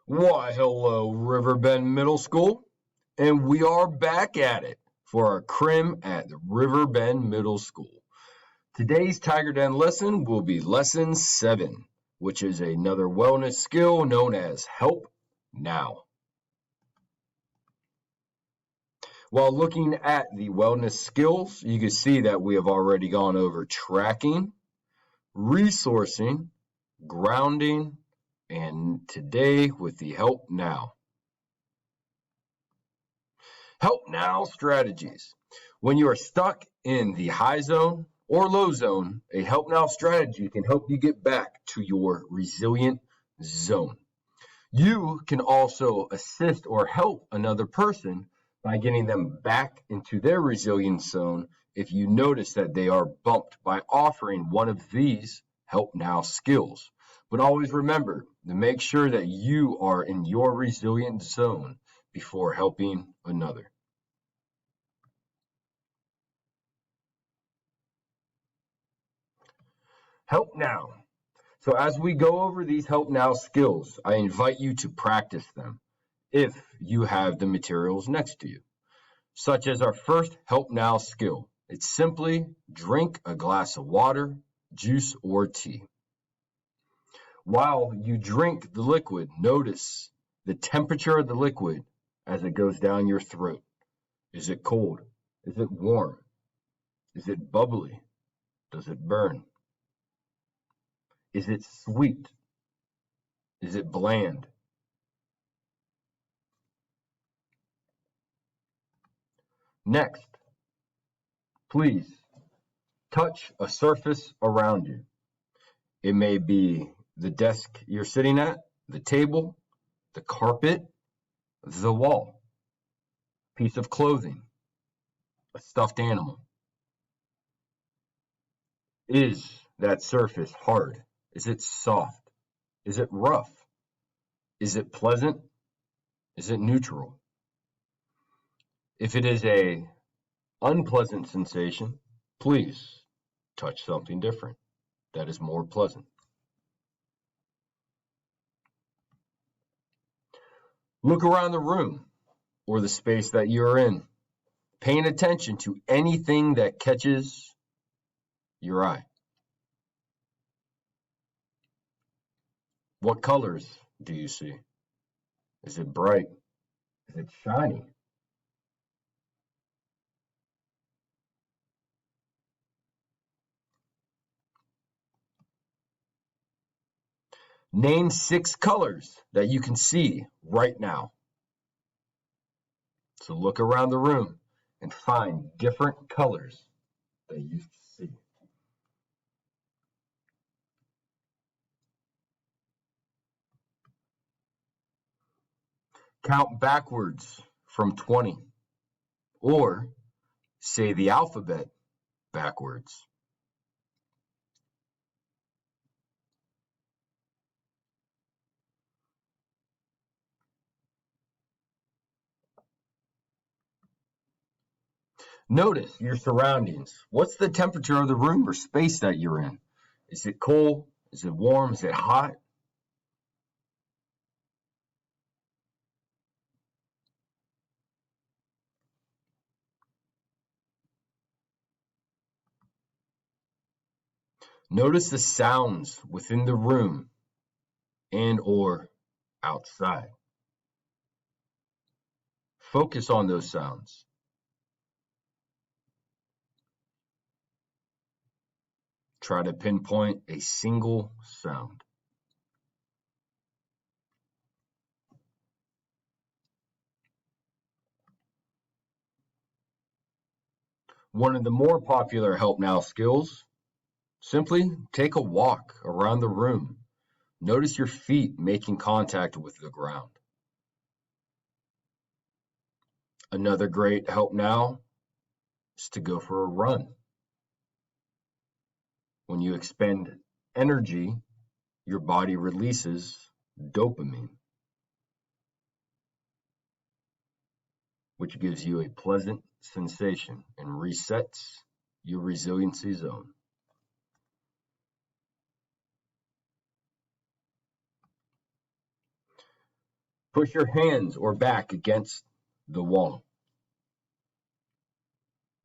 Why, hello, Riverbend Middle School, and we are back at it for our crim at the Riverbend Middle School. Today's Tiger Den lesson will be Lesson 7, which is another wellness skill known as Help Now. While looking at the wellness skills, you can see that we have already gone over tracking, resourcing, grounding, and today with the Help Now. Help Now strategies. When you are stuck in the high zone or low zone, a Help Now strategy can help you get back to your resilient zone. You can also assist or help another person by getting them back into their resilient zone if you notice that they are bumped by offering one of these Help Now skills. But always remember to make sure that you are in your resilient zone before helping another. Help Now. So as we go over these Help Now skills, I invite you to practice them if you have the materials next to you, such as our first Help Now skill. It's simply drink a glass of water, juice, or tea. While you drink the liquid, notice the temperature of the liquid as it goes down your throat. Is it cold? Is it warm? Is it bubbly? Does it burn? Is it sweet? Is it bland? Next, please touch a surface around you. It may be the desk you're sitting at, the table, the carpet, the wall, piece of clothing, a stuffed animal. Is that surface hard? Is it soft? Is it rough? Is it pleasant? Is it neutral? If it is an unpleasant sensation, please touch something different that is more pleasant. Look around the room or the space that you're in, paying attention to anything that catches your eye. What colors do you see? Is it bright? Is it shiny? Name 6 colors that you can see right now. So look around the room and find different colors that you see. Count backwards from 20, or say the alphabet backwards. Notice your surroundings. What's the temperature of the room or space that you're in? Is it cold? Is it warm? Is it hot? Notice the sounds within the room and or outside. Focus on those sounds. Try to pinpoint a single sound. One of the more popular Help Now skills, simply take a walk around the room. Notice your feet making contact with the ground. Another great Help Now is to go for a run. When you expend energy, your body releases dopamine, which gives you a pleasant sensation and resets your resiliency zone. Push your hands or back against the wall.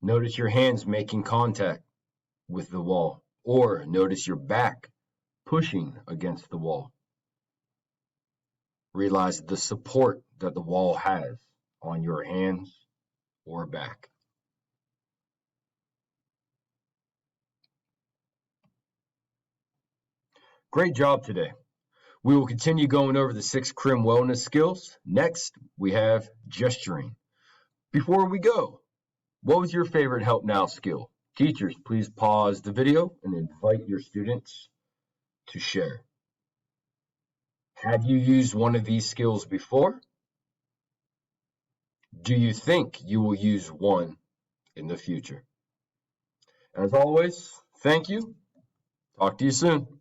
Notice your hands making contact with the wall, or notice your back pushing against the wall. Realize the support that the wall has on your hands or back. Great job today. We will continue going over the 6 CRM wellness skills. Next, we have gesturing. Before we go, what was your favorite Help Now skill? Teachers, please pause the video and invite your students to share. Have you used one of these skills before? Do you think you will use one in the future? As always, thank you. Talk to you soon.